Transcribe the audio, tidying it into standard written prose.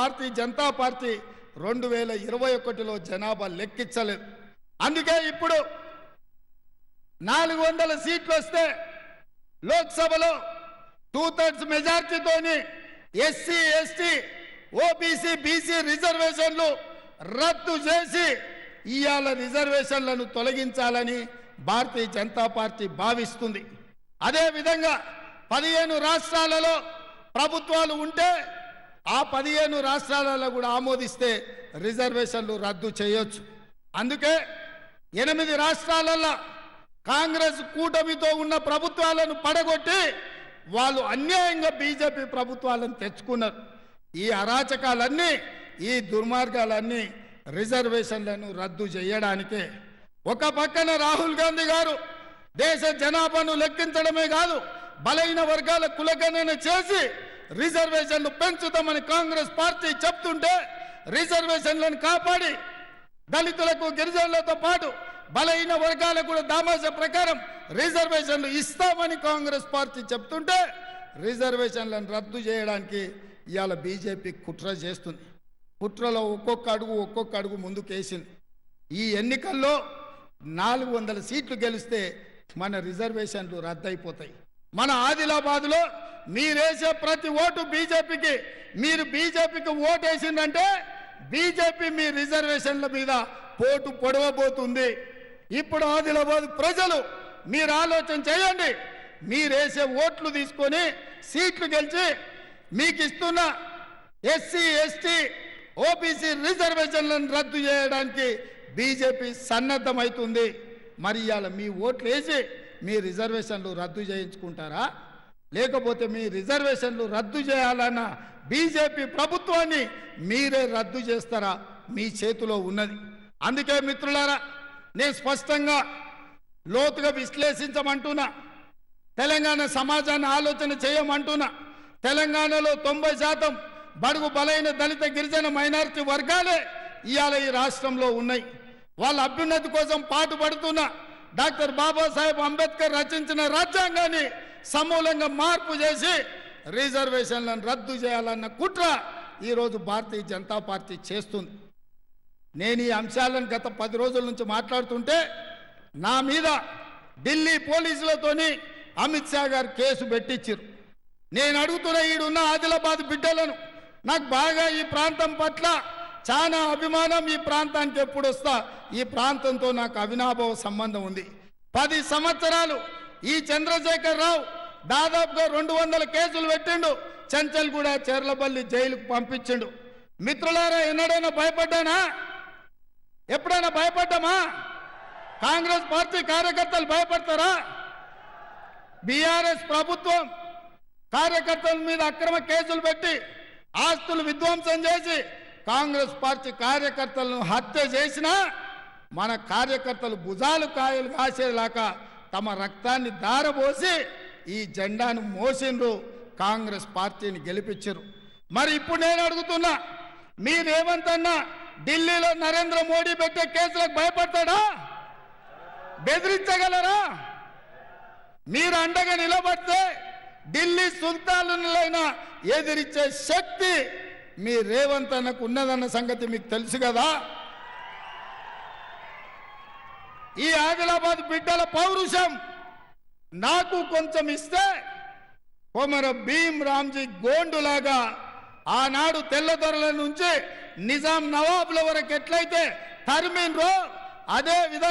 Bharatiya Janata party 2021లో జనాభా లెక్కించలేదు. అందుకే ఇప్పుడు 400 సీట్లు వస్తే లోక్సభలో 2/3 మెజార్టీతోని ఎస్సీ ఎస్టీ ఓబీసీ బీసీ రిజర్వేషన్లు రద్దు చేసి ఇవాళ రిజర్వేషన్లను తొలగించాలని భారతీయ జనతా పార్టీ భావిస్తుంది. అదేవిధంగా 15 రాష్ట్రాలలో ప్రభుత్వాలు ఉంటే ఆ 15 రాష్ట్రాలలో కూడా ఆమోదిస్తే రిజర్వేషన్లు రద్దు చేయొచ్చు. అందుకే 8 రాష్ట్రాలలో కాంగ్రెస్ కూటమితో ఉన్న ప్రభుత్వాలను పడగొట్టి వాళ్ళు అన్యాయంగా బీజేపీ ప్రభుత్వాలను తెచ్చుకున్నారు. ఈ అరాచకాలన్నీ ఈ దుర్మార్గాలన్నీ రిజర్వేషన్లను రద్దు చేయడానికే. ఒక పక్కన రాహుల్ గాంధీ గారు దేశ జనాభాను లెక్కించడమే కాదు బలైన వర్గాల కులగణన చేసి రిజర్వేషన్లు పెంచుతామని కాంగ్రెస్ పార్టీ చెప్తుంటే రిజర్వేషన్లను కాపాడి దళితులకు గిరిజనులతో పాటు బలైన వర్గాలకు కూడా దామాషా ప్రకారం రిజర్వేషన్లు ఇస్తామని కాంగ్రెస్ పార్టీ చెప్తుంటే రిజర్వేషన్లను రద్దు చేయడానికి ఇవాళ బీజేపీ కుట్ర చేస్తుంది. కుట్రలో ఒక్కొక్క అడుగు ముందుకేసింది. ఈ ఎన్నికల్లో 400 సీట్లు గెలిస్తే మన రిజర్వేషన్లు రద్దయిపోతాయి. మన ఆదిలాబాద్లో మీరేసే ప్రతి ఓటు బీజేపీకి, మీరు బీజేపీకి ఓటు వేసిందంటే బీజేపీ మీ రిజర్వేషన్ల మీద పోటు పొడవబోతుంది. ఇప్పుడు ఆదిలాబాద్ ప్రజలు మీరు ఆలోచన చేయండి. మీరేసే ఓట్లు తీసుకొని సీట్లు గెలిచి మీకు ఇస్తున్న ఎస్సీ ఎస్టీ ఓబీసీ రిజర్వేషన్లను రద్దు చేయడానికి బీజేపీ సన్నద్ధమవుతుంది. మరి ఇవాళ మీ ఓట్లు వేసి మీ రిజర్వేషన్లు రద్దు చేయించుకుంటారా, లేకపోతే మీ రిజర్వేషన్లు రద్దు చేయాలన్న బీజేపీ ప్రభుత్వాన్ని మీరే రద్దు చేస్తారా? మీ చేతిలో ఉన్నది. అందుకే మిత్రులారా, నేను స్పష్టంగా లోతుగా విశ్లేషించమంటున్నా. తెలంగాణ సమాజాన్ని ఆలోచన చేయమంటున్నా. తెలంగాణలో 90% బడుగు బలైన దళిత గిరిజన మైనారిటీ వర్గాలే ఇవాళ ఈ రాష్ట్రంలో ఉన్నాయి. వాళ్ళ అభ్యున్నతి కోసం పాటుపడుతున్న డాక్టర్ బాబాసాహెబ్ అంబేద్కర్ రచించిన రాజ్యాంగాన్ని సమూలంగా మార్పు చేసి రిజర్వేషన్లను రద్దు చేయాలన్న కుట్ర ఈరోజు భారతీయ జనతా పార్టీ చేస్తుంది. నేను ఈ అంశాలను గత 10 రోజుల నుంచి మాట్లాడుతుంటే నా మీద ఢిల్లీ పోలీసులతోని అమిత్ షా గారు కేసు పెట్టించారు. నేను అడుగుతున్న ఈడున్న ఆదిలాబాద్ బిడ్డలను, నాకు బాగా ఈ ప్రాంతం పట్ల చాలా అభిమానం. ఈ ప్రాంతానికి ఎప్పుడు వస్తా, ఈ ప్రాంతంతో నాకు అవినాభావ సంబంధం ఉంది. 10 సంవత్సరాలు ఈ చంద్రశేఖర్ రావు దాదాపుగా 200 కేసులు పెట్టిండు. చెంచల్గూడ చెర్లపల్లి జైలుకు పంపించిండు. మిత్రులారా, ఎన్నడైనా భయపడ్డానా? ఎప్పుడైనా భయపడ్డామా? కాంగ్రెస్ పార్టీ కార్యకర్తలు భయపడతారా? బీఆర్ఎస్ ప్రభుత్వం కార్యకర్తల మీద అక్రమ కేసులు పెట్టి ఆస్తులు విధ్వంసం చేసి కాంగ్రెస్ పార్టీ కార్యకర్తలను హత్య చేసినా మన కార్యకర్తలు భుజాలు కాయలు కాసేలాగా తమ రక్తాన్ని దారబోసి ఈ జెండాను మోసిండ్రు, కాంగ్రెస్ పార్టీని గెలిపించారు. మరి ఇప్పుడు నేను అడుగుతున్నా, మీరేమంతన్నా ఢిల్లీలో నరేంద్ర మోడీ పెట్టే కేసులకు భయపడతాడా? బెదిరించగలరా? మీరు అండగా నిలబడితే ఢిల్లీ సుల్తానులైనా ఎదిరించే శక్తి మీ రేవంత్ అన్నకు ఉన్నదన్న సంగతి మీకు తెలుసు కదా. ఈ ఆదిలాబాద్ బిడ్డల పౌరుషం నాకు కొంచెం ఇస్తే కొమర భీం రామ్జీ గోండులాగా ఆనాడు తెల్లదొరల నుంచి నిజాం నవాబుల వరకు ఎట్లయితే తరిమిండ్రో అదే విధంగా